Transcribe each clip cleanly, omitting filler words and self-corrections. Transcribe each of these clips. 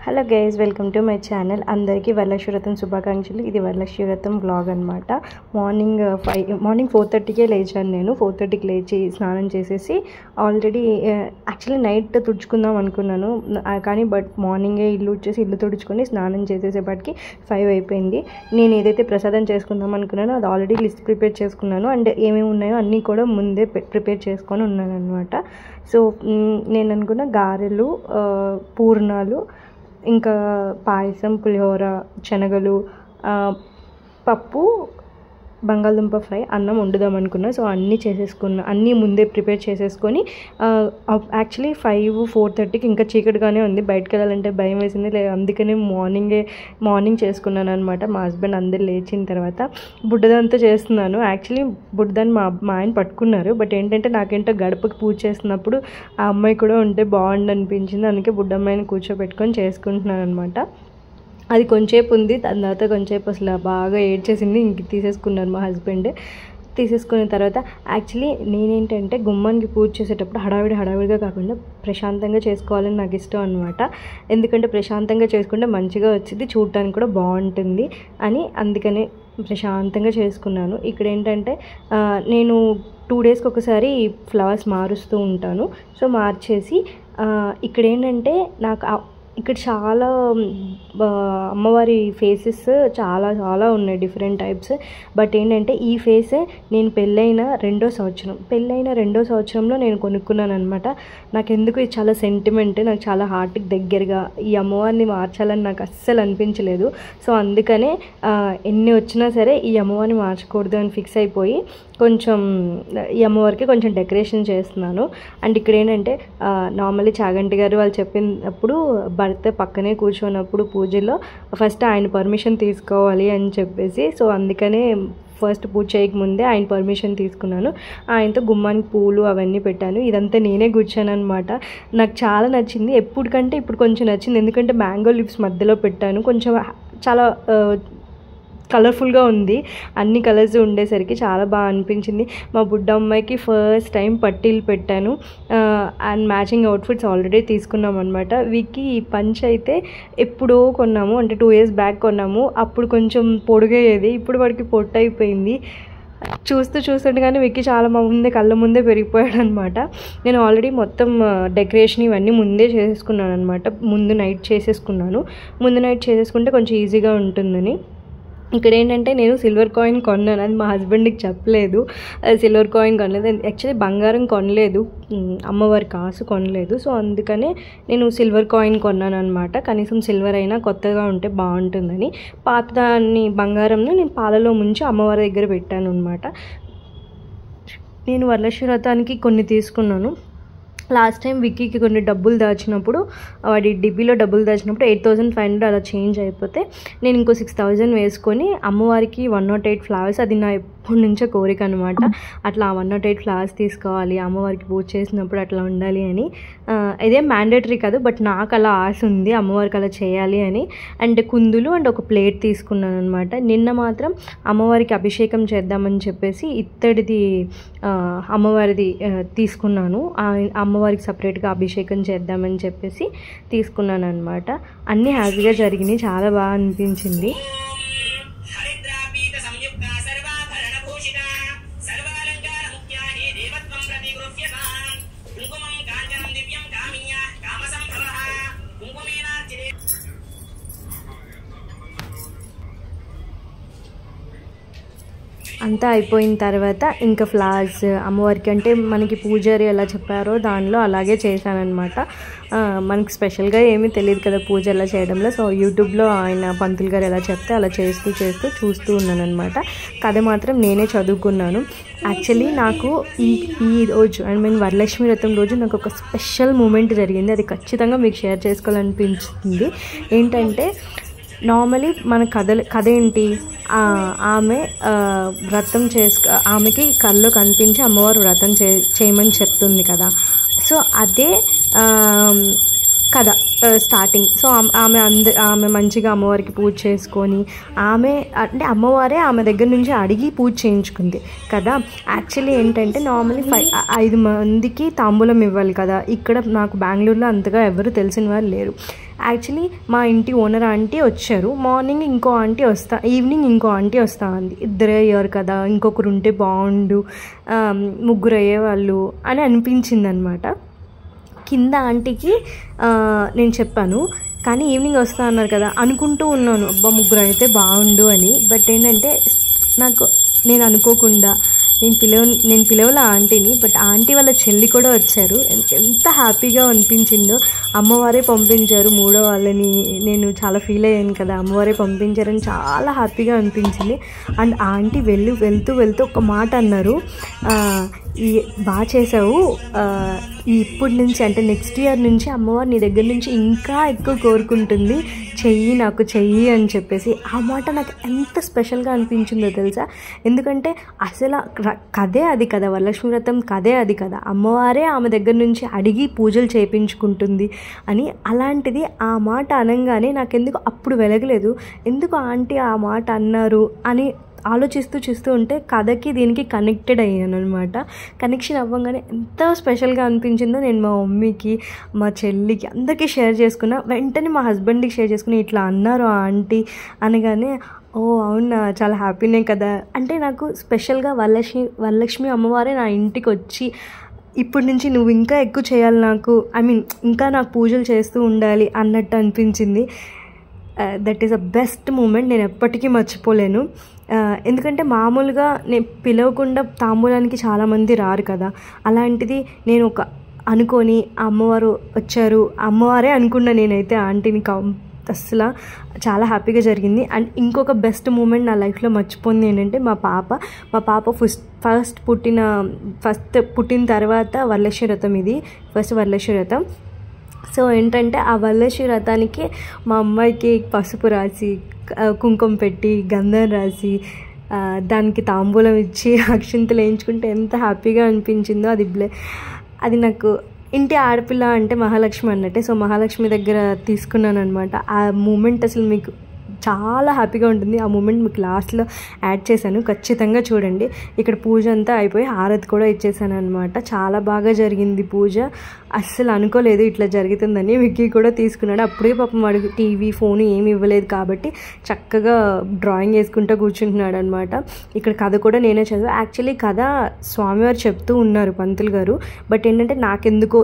Hello guys, welcome to my channel. అందరికీ వరలక్ష్మి వ్రతం శుభాకాంక్షలు. ఇది వరలక్ష్మి వ్రతం వ్లాగ్ అనమాట. మార్నింగ్ 4:30కే లేచాను. నేను 4:30కి లేచి స్నానం చేసేసి ఆల్రెడీ యాక్చువల్లీ నైట్ తుడుచుకుందాం అనుకున్నాను, కానీ మార్నింగే ఇల్లు తుడుచుకొని స్నానం చేసేసేపటికి 5 అయిపోయింది. నేను ఏదైతే ప్రసాదం చేసుకుందాం అనుకున్నానో అది ఆల్రెడీ లిస్ట్ ప్రిపేర్ చేసుకున్నాను. అండ్ ఏమేమి ఉన్నాయో అన్నీ కూడా ముందే ప్రిపేర్ చేసుకొని ఉన్నాను అనమాట. సో నేను అనుకున్న గారెలు, పూర్ణాలు, ఇంకా పాయసం, పులిహోర, శనగలు, పప్పు, బంగాళదుంప ఫ్రై, అన్నం వండుదాం అనుకున్నా. సో అన్నీ చేసేసుకున్నా, అన్నీ ముందే ప్రిపేర్ చేసేసుకొని యాక్చువల్లీ 4:30కి ఇంకా చీకటిగానే ఉంది. బయటకు వెళ్ళాలంటే భయం వేసింది, అందుకనే మార్నింగ్ చేసుకున్నాను అనమాట. మా హస్బెండ్ అందరు లేచిన తర్వాత బుడ్డదంతా చేస్తున్నాను. యాక్చువల్లీ బుడ్డదాన్ని మా ఆయన పట్టుకున్నారు, బట్ ఏంటంటే నాకేంటో గడపకి పూజ చేస్తున్నప్పుడు ఆ అమ్మాయి కూడా ఉంటే బాగుండు అనిపించింది. అందుకే బుడ్డమ్మాయిని కూర్చోబెట్టుకొని చేసుకుంటున్నాను అనమాట. అది కొంచెంసేపు ఉంది, దాని తర్వాత కొంచెంసేపు అసలు బాగా ఏడ్చేసింది. ఇంక తీసేసుకున్నారు మా హస్బెండ్. తీసేసుకున్న తర్వాత యాక్చువల్లీ నేనేంటంటే గుమ్మానికి పూజ చేసేటప్పుడు హడావిడిగా కాకుండా ప్రశాంతంగా చేసుకోవాలని నాకు ఇష్టం అనమాట. ఎందుకంటే ప్రశాంతంగా చేసుకుంటే మంచిగా వచ్చింది, చూడటానికి కూడా బాగుంటుంది అని అందుకనే ప్రశాంతంగా చేసుకున్నాను. ఇక్కడ ఏంటంటే నేను 2 డేస్కి ఒకసారి ఫ్లవర్స్ మారుస్తూ ఉంటాను. సో మార్చేసి ఇక్కడ ఏంటంటే నాకు ఇక్కడ చాలా అమ్మవారి ఫేసెస్ చాలా ఉన్నాయి, డిఫరెంట్ టైప్స్. బట్ ఏంటంటే ఈ ఫేస్ నేను పెళ్ళైన రెండో సంవత్సరంలో నేను కొనుక్కున్నాను అనమాట. నాకు ఎందుకు ఇది చాలా సెంటిమెంట్, నాకు చాలా హార్ట్కి దగ్గరగా ఈ అమ్మవారిని మార్చాలని నాకు అస్సలు అనిపించలేదు. సో అందుకనే ఎన్ని వచ్చినా సరే ఈ అమ్మవారిని మార్చకూడదు అని ఫిక్స్ అయిపోయి కొంచెం ఈ అమ్మవారికి కొంచెం డెకరేషన్ చేస్తున్నాను. అండ్ ఇక్కడ ఏంటంటే నార్మల్లీ చాగంటి గారు వాళ్ళు చెప్పినప్పుడు భర్త పక్కనే కూర్చున్నప్పుడు పూజలో ఫస్ట్ ఆయన పర్మిషన్ తీసుకోవాలి అని చెప్పేసి, సో అందుకనే ఫస్ట్ పూజ చేయకముందే ఆయన పర్మిషన్ తీసుకున్నాను. ఆయనతో గుమ్మానికి పూలు అవన్నీ పెట్టాను. ఇదంతా నేనే కూర్చాను అనమాట. నాకు చాలా నచ్చింది, ఎప్పటికంటే ఇప్పుడు కొంచెం నచ్చింది. ఎందుకంటే మ్యాంగో లీవ్స్ మధ్యలో పెట్టాను, కొంచెం చాలా కలర్ఫుల్గా ఉంది. అన్ని కలర్స్ ఉండేసరికి చాలా బాగా అనిపించింది. మా బుడ్డ అమ్మాయికి ఫస్ట్ టైం పట్టీలు పెట్టాను. అండ్ మ్యాచింగ్ అవుట్ఫిట్స్ ఆల్రెడీ తీసుకున్నాం అనమాట. వీకి ఈ పంచ్ అయితే ఎప్పుడో కొన్నాము, అంటే 2 years బ్యాక్ కొన్నాము. అప్పుడు కొంచెం పొడుగయ్యేది, ఇప్పుడు వాడికి పొట్టు అయిపోయింది. చూస్తుండగానే విక్కీ చాలా కళ్ళ ముందే పెరిగిపోయాడు అనమాట. నేను ఆల్రెడీ మొత్తం డెకరేషన్ ఇవన్నీ ముందే చేసేసుకున్నాను అనమాట. ముందు నైట్ చేసేసుకుంటే కొంచెం ఈజీగా ఉంటుందని. ఇక్కడ ఏంటంటే నేను సిల్వర్ కాయిన్ కొన్నాను, అది మా హస్బెండ్కి చెప్పలేదు. సిల్వర్ కాయిన్ కొనలేదు, యాక్చువల్లీ బంగారం కొనలేదు, అమ్మవారి కాసు కొనలేదు. సో అందుకనే నేను సిల్వర్ కాయిన్ కొన్నాను అనమాట. కనీసం సిల్వర్ అయినా కొత్తగా ఉంటే బాగుంటుందని. పాతదాన్ని బంగారంను నేను పాలలో ముంచి అమ్మవారి దగ్గర పెట్టాను అనమాట. నేను వరలక్ష్మి వ్రతానికి కొన్ని తీసుకున్నాను. లాస్ట్ టైం విక్కీకి కొన్ని డబ్బులు దాచినప్పుడు, వాడి డిబ్బీలో డబ్బులు దాచినప్పుడు 8,500 అలా చేంజ్ అయిపోతే నేను ఇంకో 6,000 వేసుకొని అమ్మవారికి 108 ఫ్లవర్స్, అది నా ఎప్పటి నుంచో కోరిక అనమాట. అట్లా 108 ఫ్లవర్స్ తీసుకోవాలి, అమ్మవారికి పూజ చేసినప్పుడు అట్లా ఉండాలి అని. ఇదేం మ్యాండేటరీ కాదు, బట్ నాకు అలా ఆశ ఉంది అమ్మవారికి అలా చేయాలి అని. అండ్ కుందులు అండ్ ఒక ప్లేట్ తీసుకున్నాను అనమాట. నిన్న మాత్రం అమ్మవారికి అభిషేకం చేద్దామని చెప్పేసి ఇత్తడిది అమ్మవారిది తీసుకున్నాను. అమ్మవారికి సపరేట్గా అభిషేకం చేద్దామని చెప్పేసి తీసుకున్నాను అనమాట. అన్నీ హ్యాపీగా జరిగినాయి, చాలా బాగా అనిపించింది. అంతా అయిపోయిన తర్వాత ఇంకా ఫ్లవర్స్ అమ్మవారికి, అంటే మనకి పూజారి ఎలా చెప్పారో దానిలో అలాగే చేశానమాట. మనకి స్పెషల్గా ఏమీ తెలియదు కదా పూజ ఎలా చేయడంలో. సో యూట్యూబ్లో ఆయన పంతులు గారు ఎలా చెప్తే అలా చూస్తూ ఉన్నాను అనమాట. కథ మాత్రం నేనే చదువుకున్నాను. యాక్చువల్లీ నాకు ఈ రోజు వరలక్ష్మి వ్రతం రోజు నాకు ఒక స్పెషల్ మూమెంట్ జరిగింది, అది ఖచ్చితంగా మీకు షేర్ చేసుకోవాలనిపించింది. ఏంటంటే నార్మలీ మన కథ ఏంటి, ఆమె వ్రతం ఆమెకి కళ్ళు కనిపించి అమ్మవారు వ్రతం చేయమని చెప్తుంది కదా. సో అదే కథ స్టార్టింగ్. సో ఆమె మంచిగా అమ్మవారికి పూజ చేసుకొని అంటే అమ్మవారే ఆమె దగ్గర నుంచి అడిగి పూజ చేయించుకుంది కదా. యాక్చువల్లీ ఏంటంటే నార్మల్లీ 5 మందికి తాంబూలం ఇవ్వాలి కదా. ఇక్కడ నాకు బెంగళూరులో అంతగా ఎవరు తెలిసిన వాళ్ళు లేరు. యాక్చువల్లీ మా ఇంటి ఓనర్ ఆంటీ వచ్చారు, మార్నింగ్ ఇంకో ఆంటీ ఈవినింగ్ ఇంకో ఆంటీ వస్తా అంది. ఇద్దరే అయ్యారు కదా, ఇంకొకరు ఉంటే బాగుండు, ముగ్గురు అయ్యేవాళ్ళు అని అనిపించింది అనమాట. కింద ఆంటీకి నేను చెప్పాను, కానీ ఈవినింగ్ వస్తా అన్నారు కదా అనుకుంటూ ఉన్నాను, అబ్బా ముగ్గురు అయితే బాగుండు అని. బట్ ఏంటంటే నేను అనుకోకుండా నేను పిలవల ఆంటీని, బట్ ఆంటీ వాళ్ళ చెల్లి కూడా వచ్చారు. ఎంత హ్యాపీగా అనిపించిందో. అమ్మవారే పంపించారు మూడో వాళ్ళని. నేను చాలా ఫీల్ అయ్యాను కదా, అమ్మవారే పంపించారని చాలా హ్యాపీగా అనిపించింది. అండ్ ఆంటీ వెళ్తూ ఒక మాట అన్నారు, బాగా చేసావు, ఇప్పటి నుంచి అంటే నెక్స్ట్ ఇయర్ నుంచి అమ్మవారు నీ దగ్గర నుంచి ఇంకా ఎక్కువ కోరుకుంటుంది, నాకు చెయ్యి అని చెప్పేసి. ఆ మాట నాకు ఎంత స్పెషల్గా అనిపించిందో తెలుసా. ఎందుకంటే అసలు కథే అది కదా, వరలక్ష్మి వ్రతం కథే అది కదా, అమ్మవారే ఆమె దగ్గర నుంచి అడిగి పూజలు చేయించుకుంటుంది అని. అలాంటిది ఆ మాట అనగానే నాకెందుకు అప్పుడు వెలగలేదు, ఎందుకు ఆంటీ ఆ మాట అన్నారు అని ఆలోచిస్తూ ఉంటే కథకి దీనికి కనెక్టెడ్ అయ్యాను అనమాట. కనెక్షన్ అవ్వగానే ఎంత స్పెషల్గా అనిపించిందో నేను మా మమ్మీకి, మా చెల్లికి అందరికీ షేర్ చేసుకున్నా. వెంటనే మా హస్బెండ్కి షేర్ చేసుకుని, ఇట్లా అన్నారు ఆ ఆంటీ అనగానే, ఓ అవునా, చాలా హ్యాపీనే కదా. అంటే నాకు స్పెషల్గా వరలక్ష్మి అమ్మవారే నా ఇంటికి వచ్చి ఇప్పటి నుంచి నువ్వు ఇంకా ఎక్కువ చేయాలి నాకు, ఇంకా నాకు పూజలు చేస్తూ ఉండాలి అన్నట్టు అనిపించింది. That is a best moment, నేను ఎప్పటికీ మర్చిపోలేను. ఎందుకంటే మామూలుగా నేను పిలవకుండా తాంబూలానికి చాలామంది రారు కదా, అలాంటిది నేను అనుకొని అమ్మవారు వచ్చారు, అమ్మవారే అనుకున్నా నేనైతే ఆంటీని. అసలు చాలా హ్యాపీగా జరిగింది. అండ్ ఇంకొక బెస్ట్ మూమెంట్ నా లైఫ్లో మర్చిపోయింది ఏంటంటే, మా పాప ఫస్ట్ పుట్టిన తర్వాత వరలక్ష్మి వ్రతం, ఇది ఫస్ట్ వరలక్ష్మి వ్రతం. సో ఏంటంటే ఆ వరలక్ష్మి వ్రతానికి మా అమ్మాయికి పసుపు రాసి, కుంకుమ పెట్టి, గంధం రాసి, దానికి తాంబూలం ఇచ్చి అక్షింతలు వేయించుకుంటే ఎంత హ్యాపీగా అనిపించిందో. అది నాకు ఇంటి ఆడపిల్ల అంటే మహాలక్ష్మి అన్నట్టే. సో మహాలక్ష్మి దగ్గర తీసుకున్నాను అనమాట. ఆ మూమెంట్ అసలు మీకు చాలా హ్యాపీగా ఉంటుంది. ఆ మూమెంట్ మీకు లాస్ట్లో యాడ్ చేశాను, ఖచ్చితంగా చూడండి. ఇక్కడ పూజ అంతా అయిపోయి హారతి కూడా ఇచ్చేసాను అనమాట. చాలా బాగా జరిగింది పూజ. అస్సలు అనుకోలేదు ఇట్లా జరుగుతుందని. విక్కీ కూడా తీసుకున్నాడు. అప్పుడే పాపం వాడికి టీవీ ఫోన్ ఏమి ఇవ్వలేదు కాబట్టి చక్కగా డ్రాయింగ్ వేసుకుంటూ కూర్చుంటున్నాడు అనమాట. ఇక్కడ కథ కూడా నేనే చదివా. యాక్చువల్లీ కథ స్వామివారు చెప్తూ ఉన్నారు పంతులు గారు, బట్ ఏంటంటే నాకెందుకో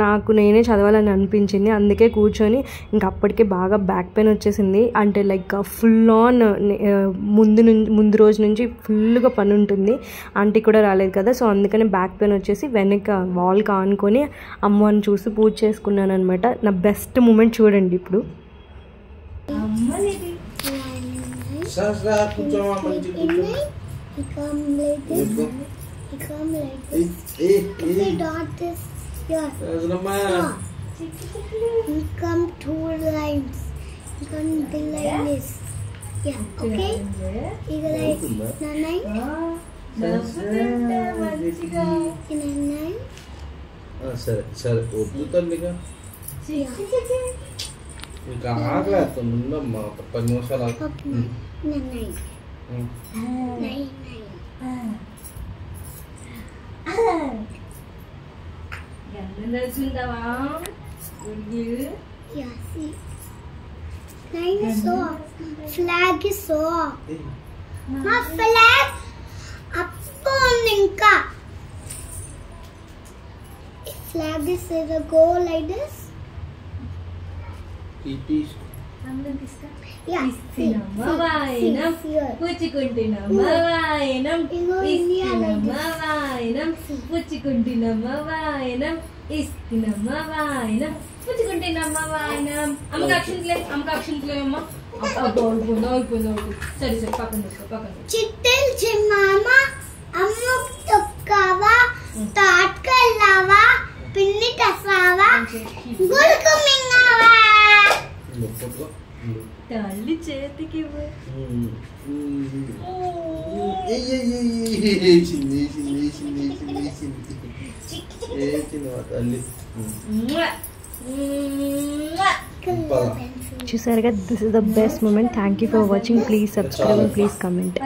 నాకు నేనే చదవాలని అనిపించింది. అందుకే కూర్చొని ఇంక అప్పటికే బాగా బ్యాక్ పెయిన్ వచ్చేసింది. అంటే లైక్ ఫుల్ ఆన్ ముందు రోజు నుంచి ఫుల్గా పని ఉంటుంది. ఆంటీ కూడా రాలేదు కదా, సో అందుకని బ్యాక్ పెయిన్ వచ్చేసి వెనక వాల్కి ఆనుకొని అమ్మని చూసి పూజ చేసుకున్నాను అనమాట. నా బెస్ట్ మూమెంట్ చూడండి ఇప్పుడు. You can be like this. Yeah, okay? You can like nine. Nine. సరే వద్దు తల్లిగా. ఇంకా ఆగలేస్తాం ఉందమ్మా, 10 నిమిషాలు. Yeah, see. Nine is off. Flag is off. Ma flag appo ninka. If flag is the go like this. It is. Yeah. Vainam. Puchikuntinam. Vainam. Istinam. Vainam. Puchikuntinam. Vainam. Istinam. Vainam. పుచ్చుకుంటున్నామ్మా వాయినం. అమ్మకి అక్షింతలే అమ్మ. అయిపోయింది. సరే పక్కన చిట్టెల్ చిమ్మామ అమ్మ తొక్కావా, తాట్కెళ్ళావా, పిన్ని cassava, గురుకు మింగావా. తల్లి చేతికి చూసారుగా, this is the best moment. Thank you for watching. Please subscribe and please comment.